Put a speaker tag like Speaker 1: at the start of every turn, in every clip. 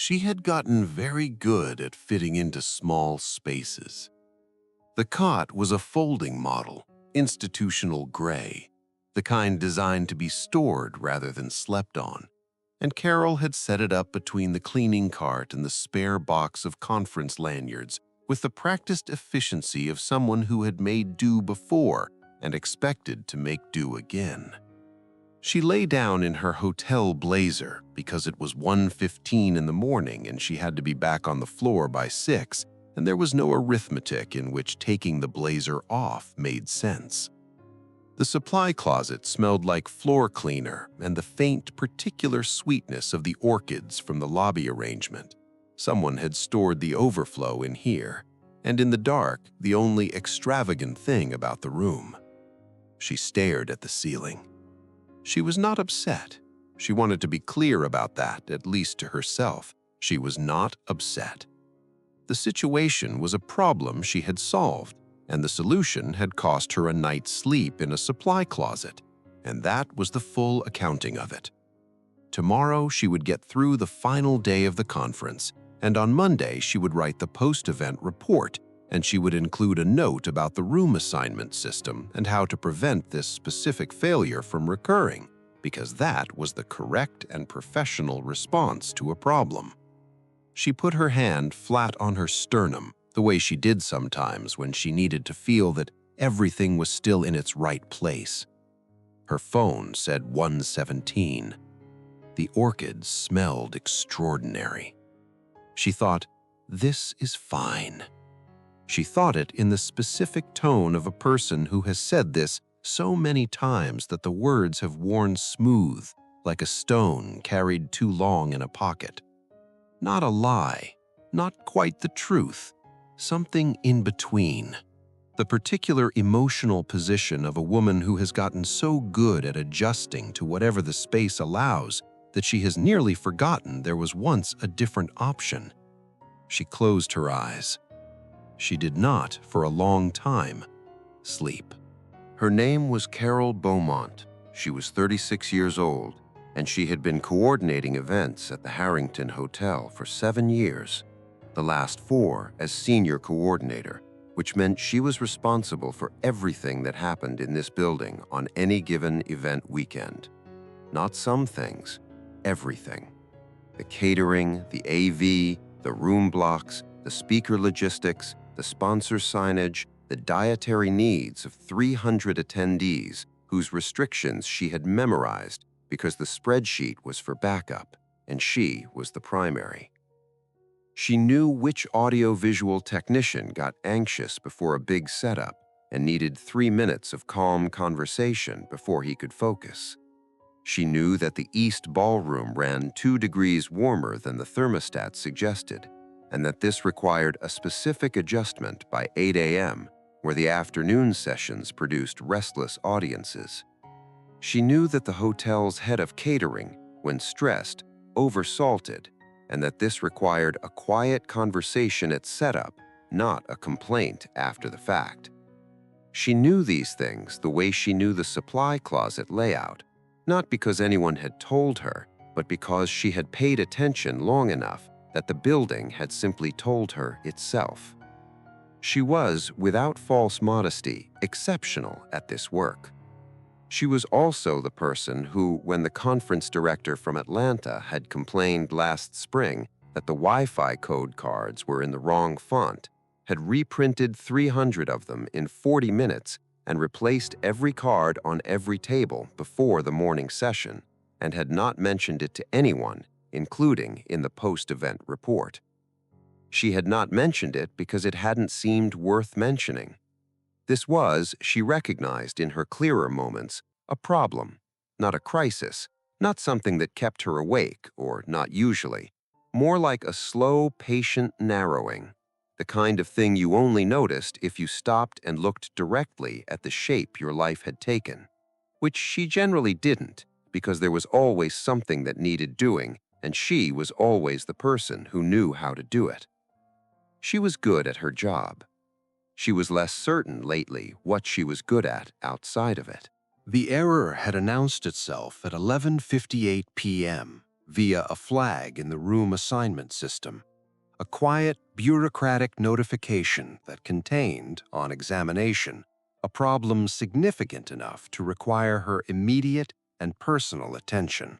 Speaker 1: She had gotten very good at fitting into small spaces. The cot was a folding model, institutional gray, the kind designed to be stored rather than slept on, and Carol had set it up between the cleaning cart and the spare box of conference lanyards with the practiced efficiency of someone who had made do before and expected to make do again. She lay down in her hotel blazer because it was 1:15 in the morning and she had to be back on the floor by 6, and there was no arithmetic in which taking the blazer off made sense. The supply closet smelled like floor cleaner and the faint, particular sweetness of the orchids from the lobby arrangement. Someone had stored the overflow in here, and in the dark, the only extravagant thing about the room. She stared at the ceiling. She was not upset. She wanted to be clear about that, at least to herself. She was not upset. The situation was a problem she had solved, and the solution had cost her a night's sleep in a supply closet, and that was the full accounting of it. Tomorrow she would get through the final day of the conference, and on Monday she would write the post-event report, and she would include a note about the room assignment system and how to prevent this specific failure from recurring, because that was the correct and professional response to a problem. She put her hand flat on her sternum, the way she did sometimes when she needed to feel that everything was still in its right place. Her phone said 1:17. The orchids smelled extraordinary. She thought, "This is fine." She thought it in the specific tone of a person who has said this so many times that the words have worn smooth, like a stone carried too long in a pocket. Not a lie, not quite the truth, something in between. The particular emotional position of a woman who has gotten so good at adjusting to whatever the space allows that she has nearly forgotten there was once a different option. She closed her eyes. She did not, for a long time, sleep. Her name was Carol Beaumont. She was 36 years old, and she had been coordinating events at the Harrington Hotel for 7 years, the last 4 as senior coordinator, which meant she was responsible for everything that happened in this building on any given event weekend. Not some things, everything. The catering, the AV, the room blocks, the speaker logistics, the sponsor signage, the dietary needs of 300 attendees whose restrictions she had memorized because the spreadsheet was for backup and she was the primary. She knew which audiovisual technician got anxious before a big setup and needed 3 minutes of calm conversation before he could focus. She knew that the East Ballroom ran 2 degrees warmer than the thermostat suggested, and that this required a specific adjustment by 8 a.m., where the afternoon sessions produced restless audiences. She knew that the hotel's head of catering, when stressed, oversalted, and that this required a quiet conversation at setup, not a complaint after the fact. She knew these things the way she knew the supply closet layout, not because anyone had told her, but because she had paid attention long enough that the building had simply told her itself. She was, without false modesty, exceptional at this work. She was also the person who, when the conference director from Atlanta had complained last spring that the Wi-Fi code cards were in the wrong font, had reprinted 300 of them in 40 minutes and replaced every card on every table before the morning session, and had not mentioned it to anyone, including in the post-event report. She had not mentioned it because it hadn't seemed worth mentioning. This was, she recognized in her clearer moments, a problem, not a crisis, not something that kept her awake, or not usually, more like a slow, patient narrowing, the kind of thing you only noticed if you stopped and looked directly at the shape your life had taken, which she generally didn't, because there was always something that needed doing, and she was always the person who knew how to do it. She was good at her job. She was less certain lately what she was good at outside of it. The error had announced itself at 11:58 p.m.,
Speaker 2: via a flag in the room assignment system, a quiet, bureaucratic notification that contained, on examination, a problem significant enough to require her immediate and personal attention.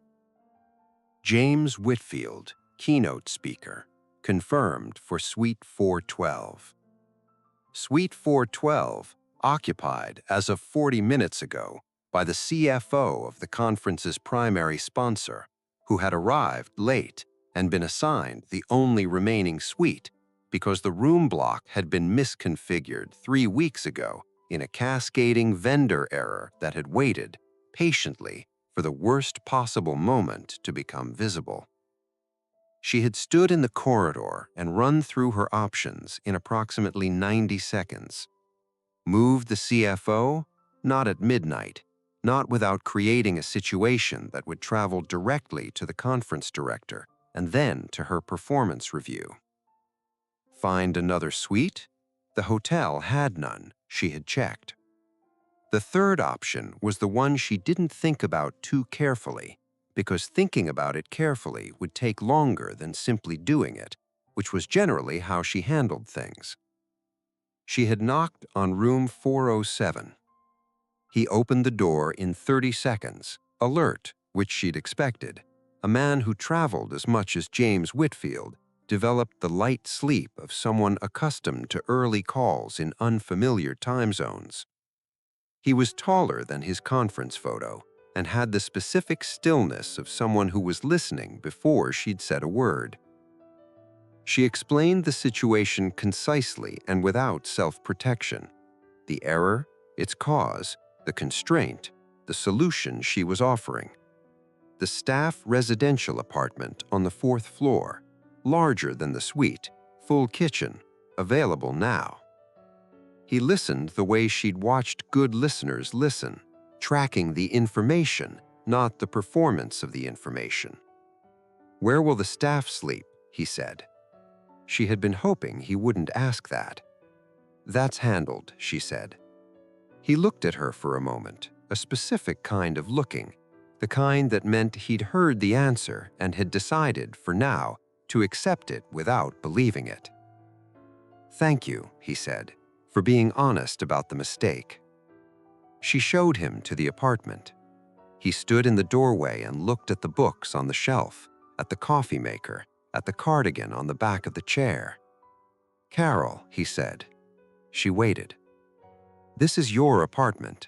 Speaker 2: James Whitfield, keynote speaker, confirmed for Suite 412. Suite 412, occupied as of 40 minutes ago by the CFO of the conference's primary sponsor, who had arrived late and been assigned the only remaining suite because the room block had been misconfigured 3 weeks ago in a cascading vendor error that had waited patiently for the worst possible moment to become visible. She had stood in the corridor and run through her options in approximately 90 seconds. Moved the CFO? Not at midnight, not without creating a situation that would travel directly to the conference director and then to her performance review. Find another suite? The hotel had none, she had checked. The third option was the one she didn't think about too carefully, because thinking about it carefully would take longer than simply doing it, which was generally how she handled things. She had knocked on room 407. He opened the door in 30 seconds, alert, which she'd expected. A man who traveled as much as James Whitfield developed the light sleep of someone accustomed to early calls in unfamiliar time zones. He was taller than his conference photo and had the specific stillness of someone who was listening before she'd said a word. She explained the situation concisely and without self-protection. The error, its cause, the constraint, the solution she was offering. The staff residential apartment on the 4th floor, larger than the suite, full kitchen, available now. He listened the way she'd watched good listeners listen, tracking the information, not the performance of the information. "Where will the staff sleep?" he said. She had been hoping he wouldn't ask that. "That's handled," she said. He looked at her for a moment, a specific kind of looking, the kind that meant he'd heard the answer and had decided, for now, to accept it without believing it. "Thank you," he said, "for being honest about the mistake." She showed him to the apartment. He stood in the doorway and looked at the books on the shelf, at the coffee maker, at the cardigan on the back of the chair. "Carol," he said. She waited. "This is your apartment.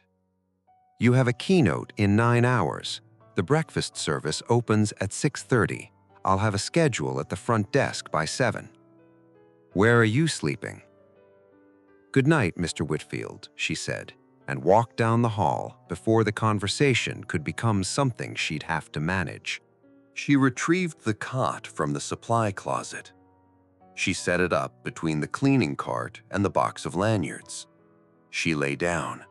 Speaker 2: You have a keynote in 9 hours. The breakfast service opens at 6:30. I'll have a schedule at the front desk by 7. Where are you sleeping?" "Good night, Mr. Whitfield," she said, and walked down the hall before the conversation could become something she'd have to manage. She retrieved the cot from the supply closet. She set it up between the cleaning cart and the box of lanyards. She lay down.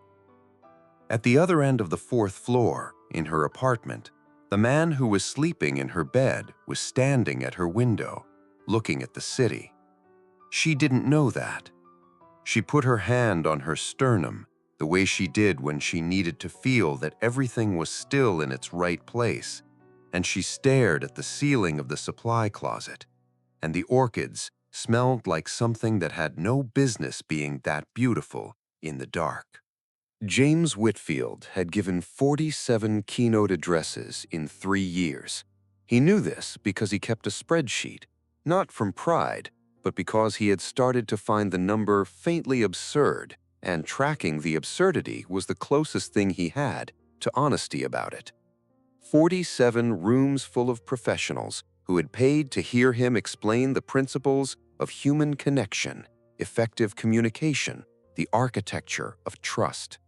Speaker 2: At the other end of the 4th floor, in her apartment, the man who was sleeping in her bed was standing at her window, looking at the city. She didn't know that. She put her hand on her sternum, the way she did when she needed to feel that everything was still in its right place, and she stared at the ceiling of the supply closet, and the orchids smelled like something that had no business being that beautiful in the dark. James Whitfield had given 47 keynote addresses in 3 years. He knew this because he kept a spreadsheet, not from pride, but because he had started to find the number faintly absurd, and tracking the absurdity was the closest thing he had to honesty about it. 47 rooms full of professionals who had paid to hear him explain the principles of human connection, effective communication, the architecture of trust.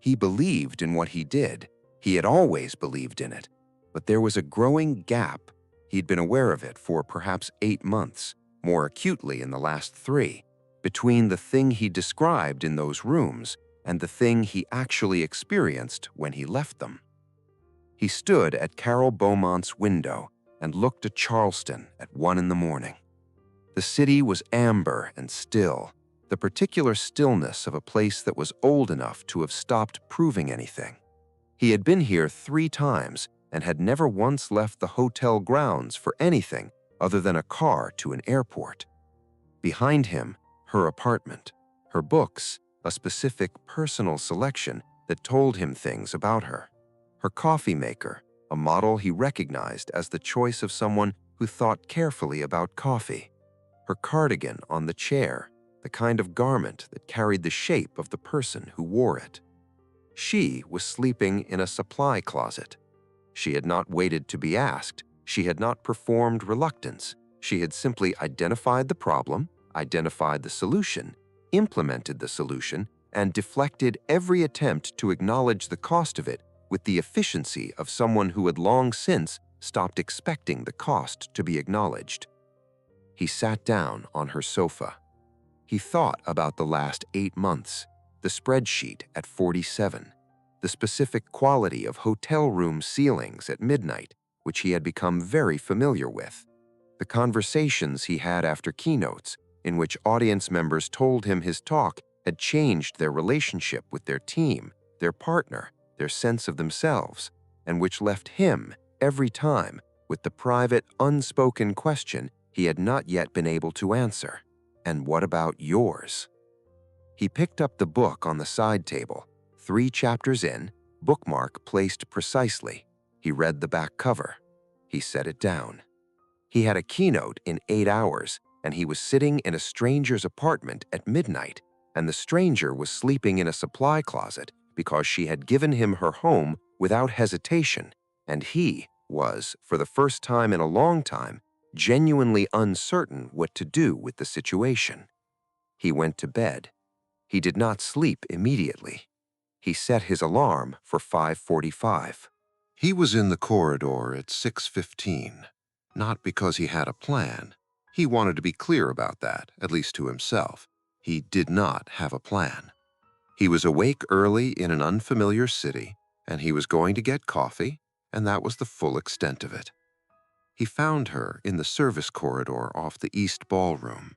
Speaker 2: He believed in what he did. He had always believed in it. But there was a growing gap. He'd been aware of it for perhaps 8 months, more acutely in the last 3, between the thing he described in those rooms and the thing he actually experienced when he left them. He stood at Carol Beaumont's window and looked at Charleston at 1 in the morning. The city was amber and still, the particular stillness of a place that was old enough to have stopped proving anything. He had been here 3 times, and had never once left the hotel grounds for anything other than a car to an airport. Behind him, her apartment, her books, a specific personal selection that told him things about her. Her coffee maker, a model he recognized as the choice of someone who thought carefully about coffee. Her cardigan on the chair, the kind of garment that carried the shape of the person who wore it. She was sleeping in a supply closet. She had not waited to be asked. She had not performed reluctance. She had simply identified the problem, identified the solution, implemented the solution, and deflected every attempt to acknowledge the cost of it with the efficiency of someone who had long since stopped expecting the cost to be acknowledged. He sat down on her sofa. He thought about the last 8 months, the spreadsheet at 47, the specific quality of hotel room ceilings at midnight, which he had become very familiar with, the conversations he had after keynotes, in which audience members told him his talk had changed their relationship with their team, their partner, their sense of themselves, and which left him, every time, with the private, unspoken question he had not yet been able to answer. And what about yours? He picked up the book on the side table, 3 chapters in, bookmark placed precisely. He read the back cover. He set it down. He had a keynote in 8 hours, and he was sitting in a stranger's apartment at midnight, and the stranger was sleeping in a supply closet because she had given him her home without hesitation, and he was, for the first time in a long time, genuinely uncertain what to do with the situation. He went to bed. He did not sleep immediately. He set his alarm for 5:45.
Speaker 1: He was in the corridor at 6:15, not because he had a plan. He wanted to be clear about that, at least to himself. He did not have a plan. He was awake early in an unfamiliar city, and he was going to get coffee, and that was the full extent of it. He found her in the service corridor off the East Ballroom.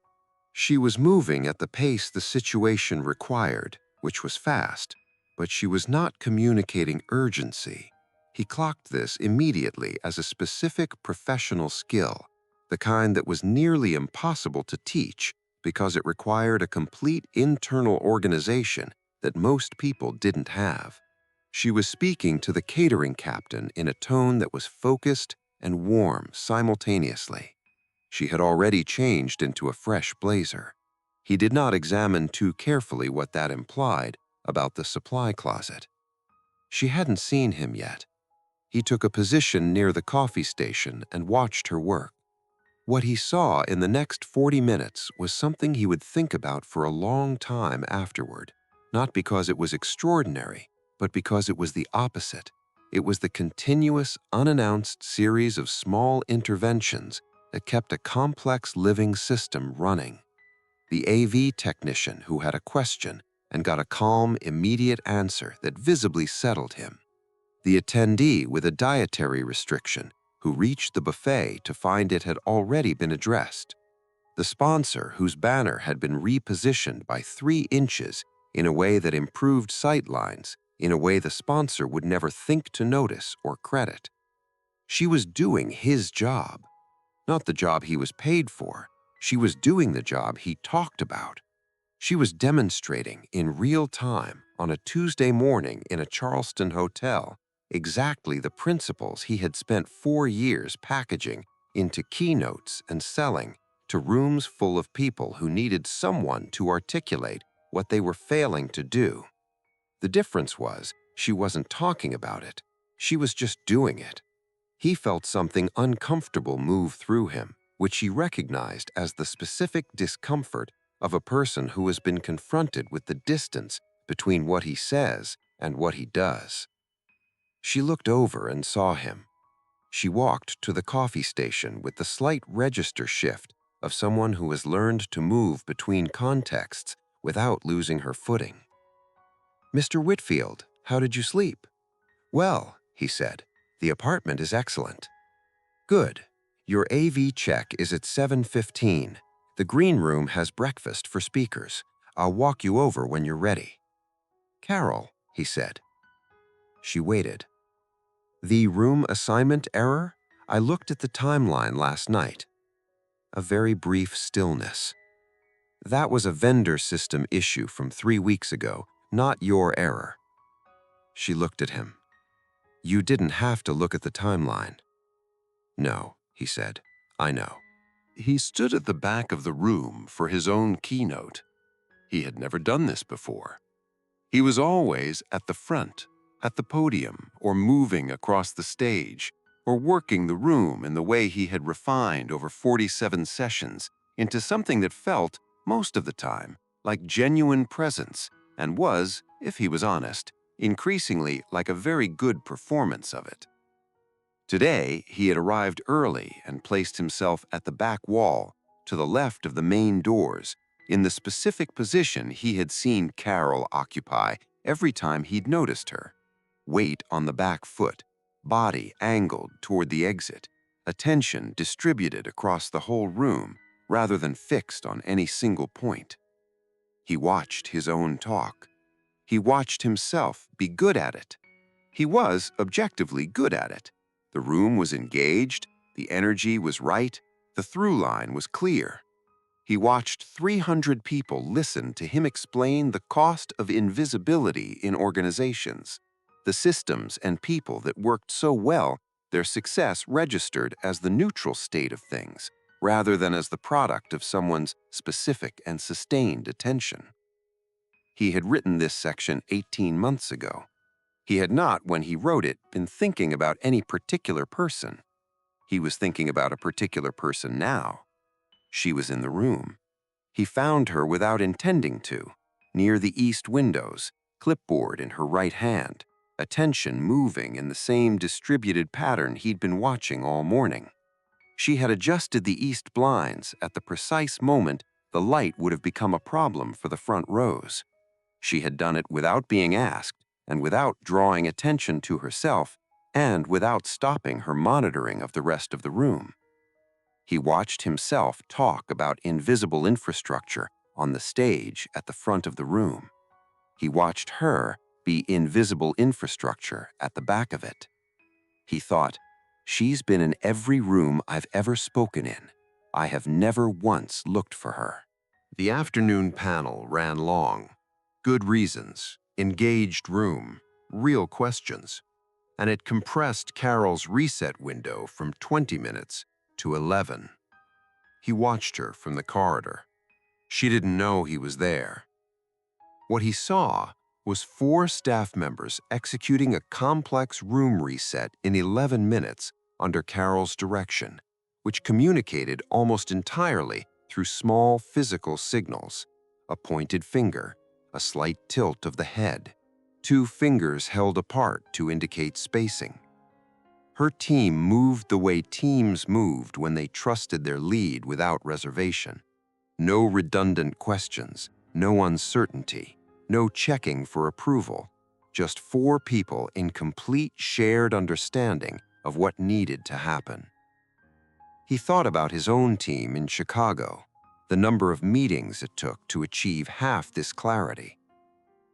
Speaker 1: She was moving at the pace the situation required, which was fast, but she was not communicating urgency. He clocked this immediately as a specific professional skill, the kind that was nearly impossible to teach because it required a complete internal organization that most people didn't have. She was speaking to the catering captain in a tone that was focused and warm simultaneously. She had already changed into a fresh blazer. He did not examine too carefully what that implied about the supply closet. She hadn't seen him yet. He took a position near the coffee station and watched her work. What he saw in the next 40 minutes was something he would think about for a long time afterward, not because it was extraordinary, but because it was the opposite. It was the continuous, unannounced series of small interventions that kept a complex living system running. The AV technician who had a question and got a calm, immediate answer that visibly settled him. The attendee with a dietary restriction who reached the buffet to find it had already been addressed. The sponsor whose banner had been repositioned by 3 inches in a way that improved sight lines, in a way the sponsor would never think to notice or credit. She was doing his job, not the job he was paid for. She was doing the job he talked about. She was demonstrating in real time on a Tuesday morning in a Charleston hotel exactly the principles he had spent 4 years packaging into keynotes and selling to rooms full of people who needed someone to articulate what they were failing to do. The difference was she wasn't talking about it. She was just doing it. He felt something uncomfortable move through him, which he recognized as the specific discomfort of a person who has been confronted with the distance between what he says and what he does. She looked over and saw him. She walked to the coffee station with the slight register shift of someone who has learned to move between contexts without losing her footing. "Mr. Whitfield, how did you sleep?" "Well," he said, "the apartment is excellent." "Good. Your AV check is at 7:15. The green room has breakfast for speakers. I'll walk you over when you're ready." "Carol," he said. She waited.
Speaker 2: The room assignment error? I looked at the timeline last night. A very brief stillness. That was a vendor system issue from 3 weeks ago, not your error. She looked at him. You didn't have to look at the timeline. No, he said. I know.
Speaker 1: He stood at the back of the room for his own keynote. He had never done this before. He was always at the front, at the podium, or moving across the stage, or working the room in the way he had refined over 47 sessions into something that felt, most of the time, like genuine presence and was, if he was honest, increasingly like a very good performance of it. Today, he had arrived early and placed himself at the back wall, to the left of the main doors, in the specific position he had seen Carol occupy every time he'd noticed her. Weight on the back foot, body angled toward the exit, attention distributed across the whole room rather than fixed on any single point. He watched his own talk. He watched himself be good at it. He was objectively good at it. The room was engaged, the energy was right, the through line was clear. He watched 300 people listen to him explain the cost of invisibility in organizations, the systems and people that worked so well their success registered as the neutral state of things, rather than as the product of someone's specific and sustained attention. He had written this section 18 months ago. He had not, when he wrote it, been thinking about any particular person. He was thinking about a particular person now. She was in the room. He found her without intending to, near the east windows, clipboard in her right hand, attention moving in the same distributed pattern he'd been watching all morning. She had adjusted the east blinds at the precise moment the light would have become a problem for the front rows. She had done it without being asked, and without drawing attention to herself, and without stopping her monitoring of the rest of the room. He watched himself talk about invisible infrastructure on the stage at the front of the room. He watched her be invisible infrastructure at the back of it. He thought, she's been in every room I've ever spoken in. I have never once looked for her. The afternoon panel ran long. Good reasons, engaged room, real questions, and it compressed Carol's reset window from 20 minutes to 11. He watched her from the corridor. She didn't know he was there. What he saw was 4 staff members executing a complex room reset in 11 minutes under Carol's direction, which communicated almost entirely through small physical signals, a pointed finger, a slight tilt of the head, 2 fingers held apart to indicate spacing. Her team moved the way teams moved when they trusted their lead without reservation. No redundant questions, no uncertainty, no checking for approval, just 4 people in complete shared understanding of what needed to happen. He thought about his own team in Chicago, the number of meetings it took to achieve half this clarity.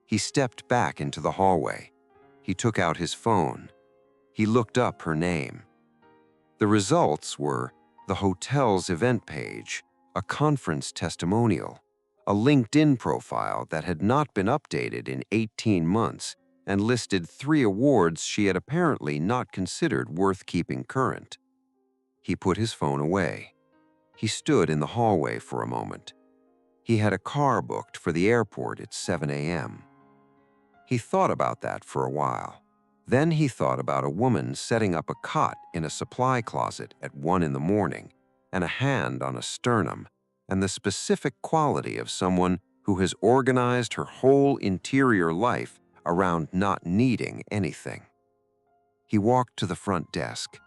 Speaker 1: He stepped back into the hallway. He took out his phone. He looked up her name. The results were the hotel's event page, a conference testimonial, a LinkedIn profile that had not been updated in 18 months and listed 3 awards she had apparently not considered worth keeping current. He put his phone away. He stood in the hallway for a moment. He had a car booked for the airport at 7 a.m. He thought about that for a while. Then he thought about a woman setting up a cot in a supply closet at 1 in the morning, and a hand on a sternum, and the specific quality of someone who has organized her whole interior life around not needing anything. He walked to the front desk.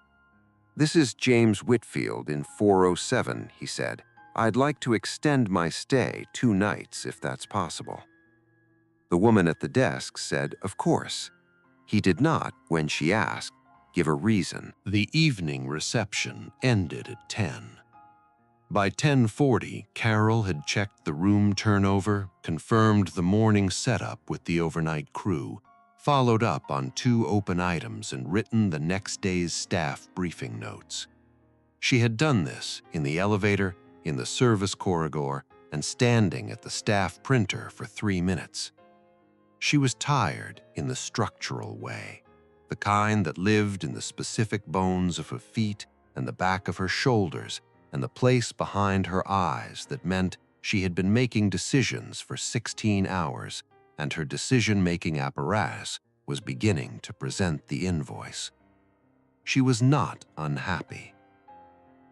Speaker 1: "This is James Whitfield in 407, he said. "I'd like to extend my stay 2 nights if that's possible." The woman at the desk said, "Of course." He did not, when she asked, give a reason. The evening reception ended at 10. By 10:40, Carol had checked the room turnover, confirmed the morning setup with the overnight crew, followed up on 2 open items and written the next day's staff briefing notes. She had done this in the elevator, in the service corridor, and standing at the staff printer for 3 minutes. She was tired in the structural way, the kind that lived in the specific bones of her feet and the back of her shoulders and the place behind her eyes that meant she had been making decisions for 16 hours and her decision-making apparatus was beginning to present the invoice. She was not unhappy.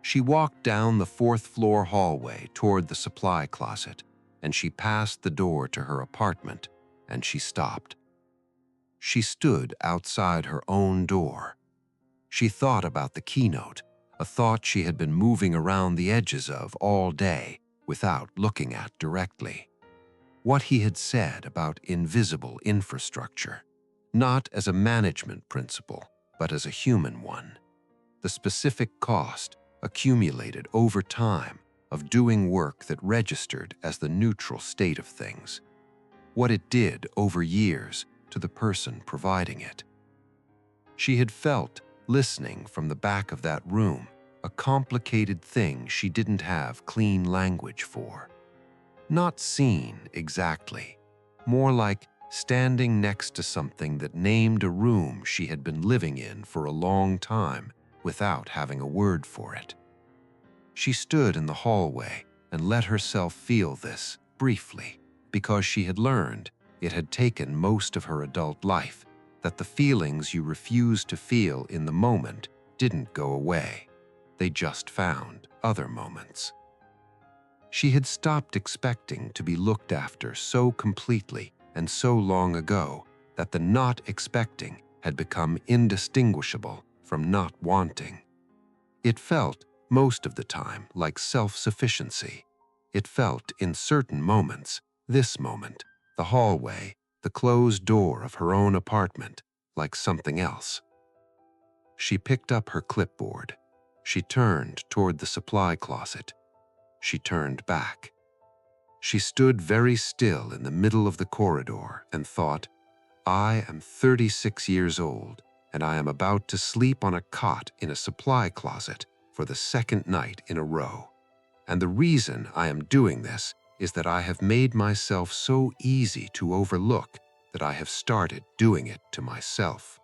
Speaker 1: She walked down the 4th-floor hallway toward the supply closet, and she passed the door to her apartment, and she stopped. She stood outside her own door. She thought about the keynote, a thought she had been moving around the edges of all day without looking at directly. What he had said about invisible infrastructure, not as a management principle, but as a human one. The specific cost accumulated over time of doing work that registered as the neutral state of things. What it did over years to the person providing it. She had felt, listening from the back of that room, a complicated thing she didn't have clean language for. Not seen exactly, more like standing next to something that named a room she had been living in for a long time without having a word for it. She stood in the hallway and let herself feel this briefly, because she had learned it had taken most of her adult life that the feelings you refused to feel in the moment didn't go away. They just found other moments. She had stopped expecting to be looked after so completely and so long ago that the not expecting had become indistinguishable from not wanting. It felt, most of the time, like self-sufficiency. It felt, in certain moments, this moment, the hallway, the closed door of her own apartment, like something else. She picked up her clipboard. She turned toward the supply closet. She turned back. She stood very still in the middle of the corridor and thought, I am 36 years old, and I am about to sleep on a cot in a supply closet for the 2nd night in a row. And the reason I am doing this is that I have made myself so easy to overlook that I have started doing it to myself.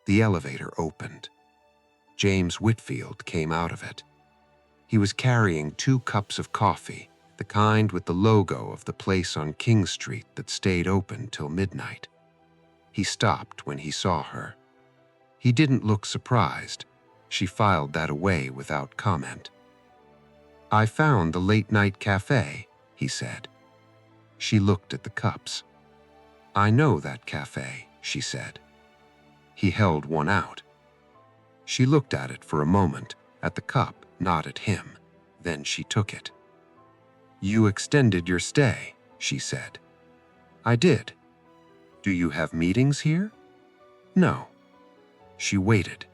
Speaker 1: The elevator opened. James Whitfield came out of it. He was carrying 2 cups of coffee, the kind with the logo of the place on King Street that stayed open till midnight. He stopped when he saw her. He didn't look surprised. She filed that away without comment. I found the late-night cafe, he said. She looked at the cups. I know that cafe, she said. He held one out. She looked at it for a moment, at the cup, not at him. Then she took it. You extended your stay, she said. I did. Do you have meetings here? No. She waited.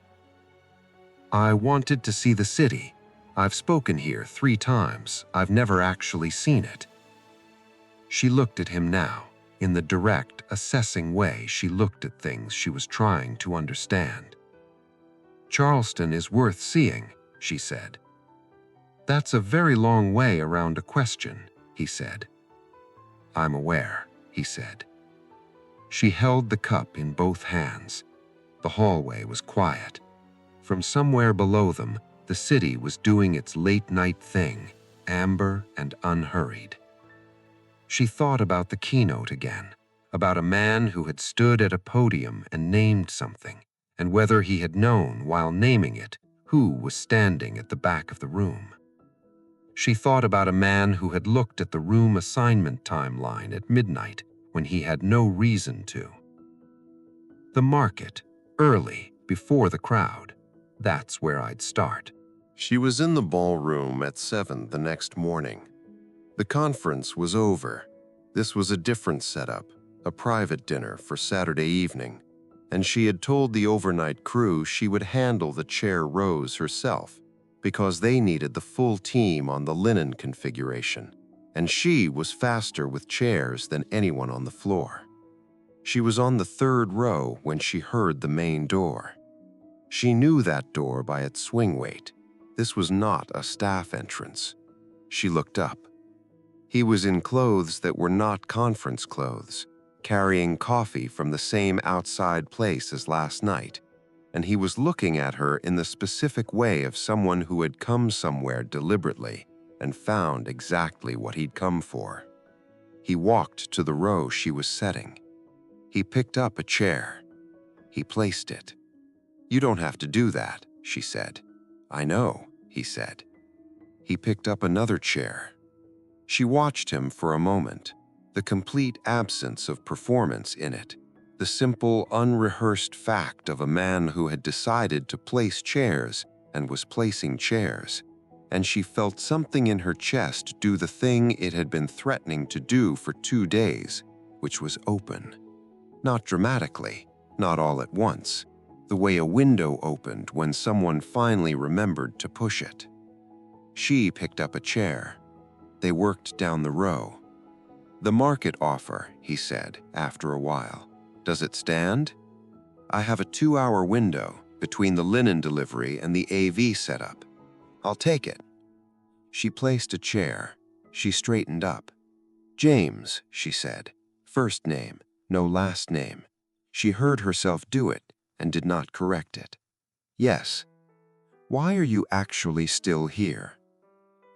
Speaker 1: I wanted to see the city. I've spoken here 3 times. I've never actually seen it. She looked at him now, in the direct, assessing way she looked at things she was trying to understand. Charleston is worth seeing, she said. That's a very long way around a question, he said. I'm aware, he said. She held the cup in both hands. The hallway was quiet. From somewhere below them, the city was doing its late-night thing, amber and unhurried. She thought about the keynote again, about a man who had stood at a podium and named something, and whether he had known while naming it who was standing at the back of the room. She thought about a man who had looked at the room assignment timeline at midnight when he had no reason to. The market, early, before the crowd. That's where I'd start.
Speaker 2: She was in the ballroom at 7 the next morning. The conference was over. This was a different setup, a private dinner for Saturday evening, and she had told the overnight crew she would handle the chair rows herself because they needed the full team on the linen configuration, and she was faster with chairs than anyone on the floor. She was on the third row when she heard the main door. She knew that door by its swing weight. This was not a staff entrance. She looked up. He was in clothes that were not conference clothes, carrying coffee from the same outside place as last night, and he was looking at her in the specific way of someone who had come somewhere deliberately and found exactly what he'd come for. He walked to the row she was setting. He picked up a chair. He placed it. "You don't have to do that," she said. "I know," he said. He picked up another chair. She watched him for a moment, the complete absence of performance in it, the simple, unrehearsed fact of a man who had decided to place chairs and was placing chairs, and she felt something in her chest do the thing it had been threatening to do for 2 days, which was open. Not dramatically, not all at once, the way a window opened when someone finally remembered to push it. She picked up a chair. They worked down the row. "The market offer," he said after a while. "Does it stand? I have a 2-hour window between the linen delivery and the AV setup. I'll take it." She placed a chair. She straightened up. "James," she said. First name, no last name. She heard herself do it and did not correct it. "Yes." "Why are you actually still here?"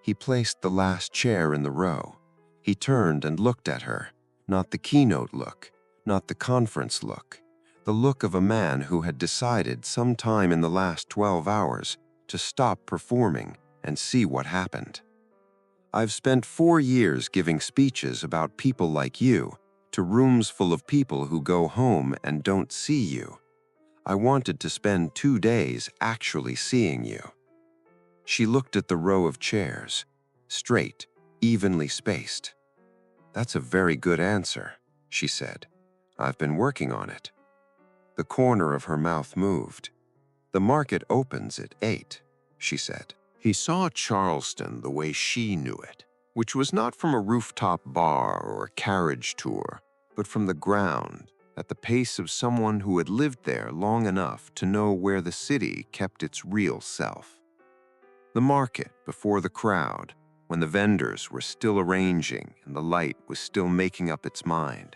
Speaker 2: He placed the last chair in the row. He turned and looked at her, not the keynote look, not the conference look, the look of a man who had decided sometime in the last 12 hours to stop performing and see what happened. "I've spent 4 years giving speeches about people like you to rooms full of people who go home and don't see you. I wanted to spend 2 days actually seeing you." She looked at the row of chairs, straight, evenly spaced. "That's a very good answer," she said. "I've been working on it." The corner of her mouth moved. "The market opens at 8, she said. He saw Charleston the way she knew it, which was not from a rooftop bar or a carriage tour, but from the ground, at the pace of someone who had lived there long enough to know where the city kept its real self. The market before the crowd, when the vendors were still arranging and the light was still making up its mind.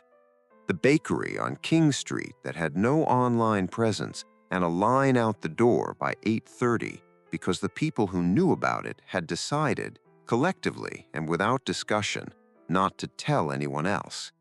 Speaker 2: The bakery on King Street that had no online presence and a line out the door by 8:30 because the people who knew about it had decided, collectively and without discussion, not to tell anyone else.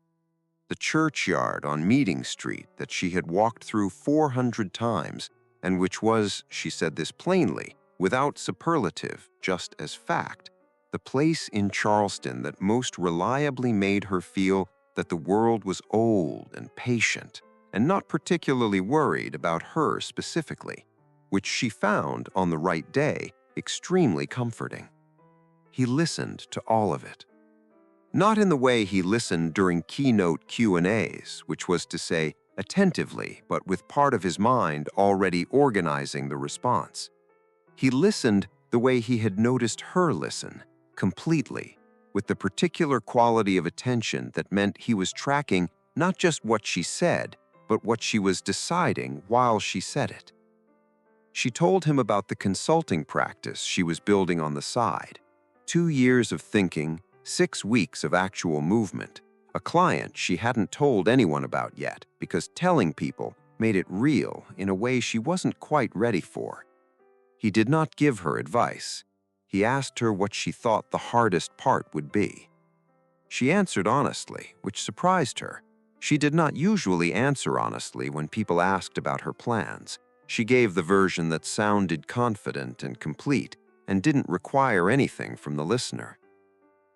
Speaker 2: The churchyard on Meeting Street that she had walked through 400 times and which was, she said this plainly, without superlative, just as fact, the place in Charleston that most reliably made her feel that the world was old and patient and not particularly worried about her specifically, which she found, on the right day, extremely comforting. He listened to all of it. Not in the way he listened during keynote Q&As, which was to say, attentively, but with part of his mind already organizing the response. He listened the way he had noticed her listen, completely, with the particular quality of attention that meant he was tracking not just what she said, but what she was deciding while she said it. She told him about the consulting practice she was building on the side. 2 years of thinking, 6 weeks of actual movement, a client she hadn't told anyone about yet because telling people made it real in a way she wasn't quite ready for. He did not give her advice. He asked her what she thought the hardest part would be. She answered honestly, which surprised her. She did not usually answer honestly when people asked about her plans. She gave the version that sounded confident and complete and didn't require anything from the listener.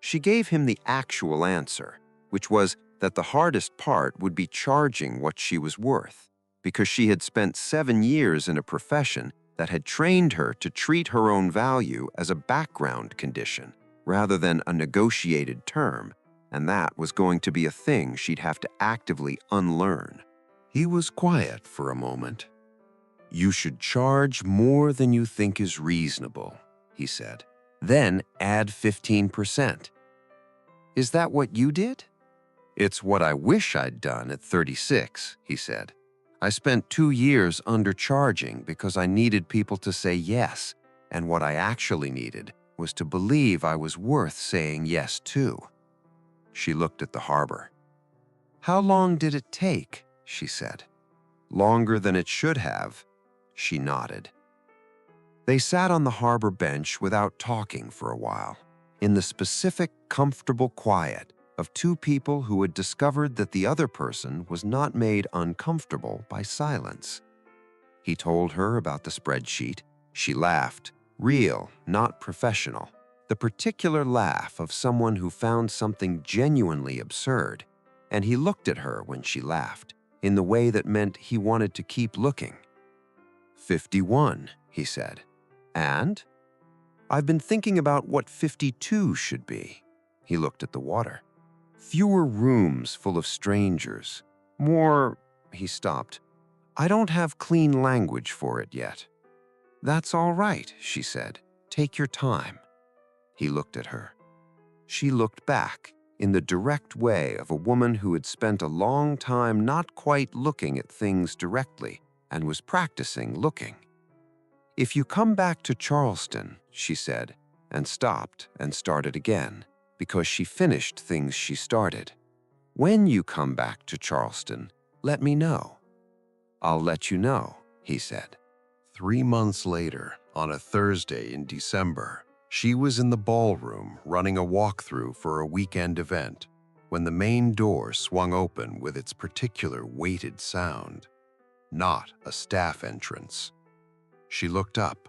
Speaker 2: She gave him the actual answer, which was that the hardest part would be charging what she was worth, because she had spent 7 years in a profession that had trained her to treat her own value as a background condition rather than a negotiated term, and that was going to be a thing she'd have to actively unlearn. He was quiet for a moment. "You should charge more than you think is reasonable," he said. "Then add 15%. "Is that what you did?"
Speaker 1: "It's what I wish I'd done at 36, he said. "I spent 2 years undercharging because I needed people to say yes, and what I actually needed was to believe I was worth saying yes to." She looked at the harbor. "How long did it take?" she said. "Longer than it should have." She nodded. They sat on the harbor bench without talking for a while, in the specific, comfortable quiet of two people who had discovered that the other person was not made uncomfortable by silence. He told her about the spreadsheet. She laughed, real, not professional, the particular laugh of someone who found something genuinely absurd, and he looked at her when she laughed, in the way that meant he wanted to keep looking. 51, he said. "And?" "I've been thinking about what 52 should be." He looked at the water. "Fewer rooms full of strangers. More—" He stopped. "I don't have clean language for it yet." "That's all right," she said. "Take your time." He looked at her. She looked back, in the direct way of a woman who had spent a long time not quite looking at things directly and was practicing looking. "If you come back to Charleston," she said, and stopped and started again, because she finished things she started. "When you come back to Charleston, let me know." "I'll let you know," he said. 3 months later, on a Thursday in December, she was in the ballroom running a walkthrough for a weekend event when the main door swung open with its particular weighted sound. Not a staff entrance. She looked up.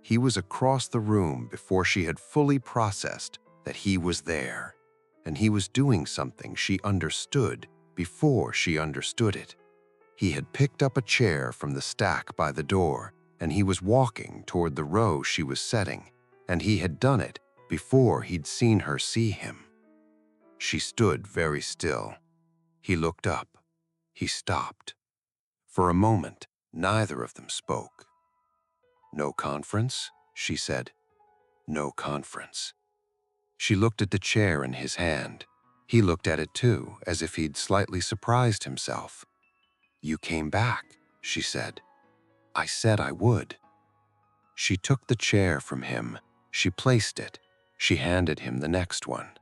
Speaker 1: He was across the room before she had fully processed that he was there, and he was doing something she understood before she understood it. He had picked up a chair from the stack by the door, and he was walking toward the row she was setting, and he had done it before he'd seen her see him. She stood very still. He looked up. He stopped. For a moment, neither of them spoke. "No conference?" she said. "No conference." She looked at the chair in his hand. He looked at it too, as if he'd slightly surprised himself. "You came back," she said. "I said I would." She took the chair from him. She placed it. She handed him the next one.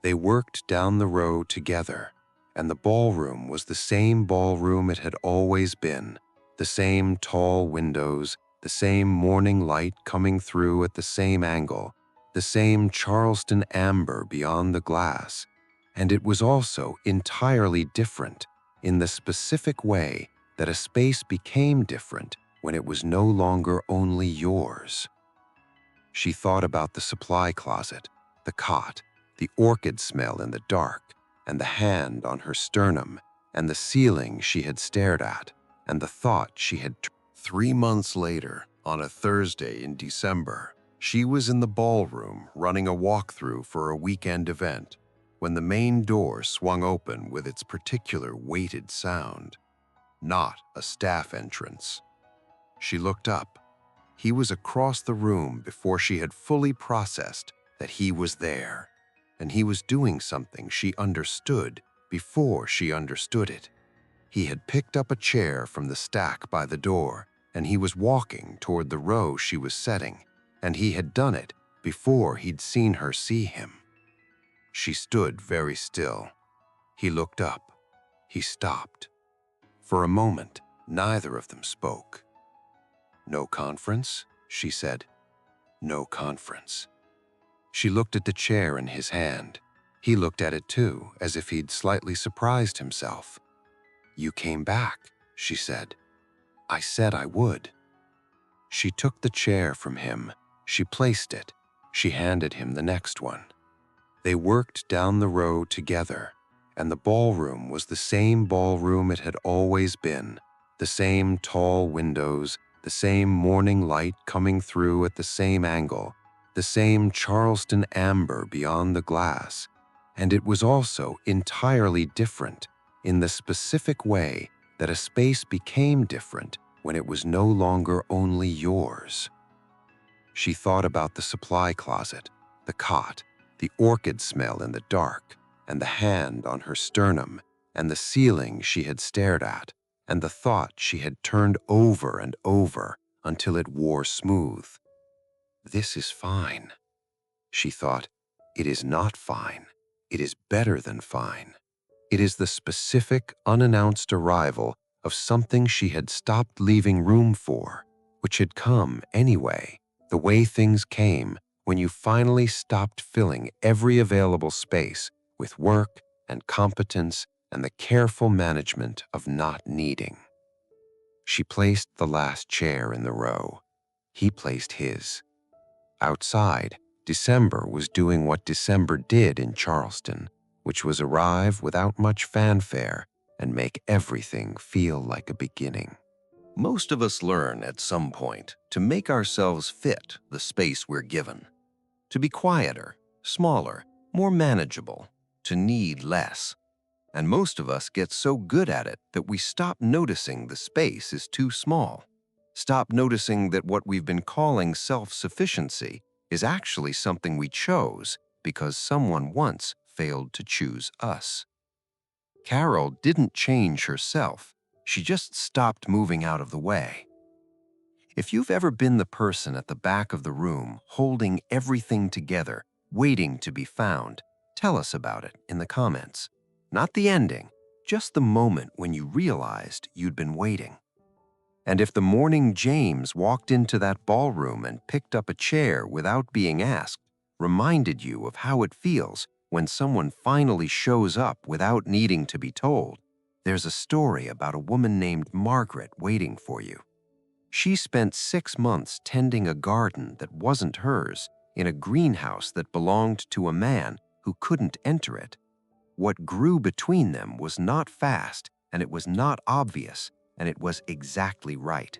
Speaker 1: They worked down the row together, and the ballroom was the same ballroom it had always been, the same tall windows, the same morning light coming through at the same angle, the same Charleston amber beyond the glass, and it was also entirely different in the specific way that a space became different when it was no longer only yours. She thought about the supply closet, the cot, the orchid smell in the dark, and the hand on her sternum, and the ceiling she had stared at, and the thought she had. 3 months later, on a Thursday in December, she was in the ballroom running a walkthrough for a weekend event when the main door swung open with its particular weighted sound. Not a staff entrance. She looked up. He was across the room before she had fully processed that he was there, and he was doing something she understood before she understood it. He had picked up a chair from the stack by the door, and he was walking toward the row she was setting, and he had done it before he'd seen her see him. She stood very still. He looked up. He stopped. For a moment, neither of them spoke. "No conference?" she said. "No conference." She looked at the chair in his hand. He looked at it too, as if he'd slightly surprised himself. "You came back," she said. "I said I would." She took the chair from him. She placed it. She handed him the next one. They worked down the row together, and the ballroom was the same ballroom it had always been, the same tall windows, the same morning light coming through at the same angle, the same Charleston amber beyond the glass, and it was also entirely different in the specific way that a space became different when it was no longer only yours. She thought about the supply closet, the cot, the orchid smell in the dark,
Speaker 2: and the hand on her sternum, and the ceiling she had stared at, and the thought she had turned over and over until it wore smooth. This is fine. She thought, it is not fine. It is better than fine. It is the specific, unannounced arrival of something she had stopped leaving room for, which had come anyway, the way things came when you finally stopped filling every available space with work and competence and the careful management of not needing. She placed the last chair in the row. He placed his. Outside, December was doing what December did in Charleston, which was arrive without much fanfare and make everything feel like a beginning.
Speaker 1: Most of us learn at some point to make ourselves fit the space we're given, to be quieter, smaller, more manageable, to need less. And most of us get so good at it that we stop noticing the space is too small. Stop noticing that what we've been calling self-sufficiency is actually something we chose because someone once failed to choose us. Carol didn't change herself. She just stopped moving out of the way. If you've ever been the person at the back of the room holding everything together, waiting to be found, tell us about it in the comments. Not the ending, just the moment when you realized you'd been waiting. And if the morning James walked into that ballroom and picked up a chair without being asked, reminded you of how it feels when someone finally shows up without needing to be told, there's a story about a woman named Margaret waiting for you. She spent 6 months tending a garden that wasn't hers in a greenhouse that belonged to a man who couldn't enter it. What grew between them was not fast, and it was not obvious, and it was exactly right.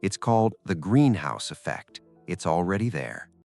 Speaker 1: It's called the greenhouse effect. It's already there.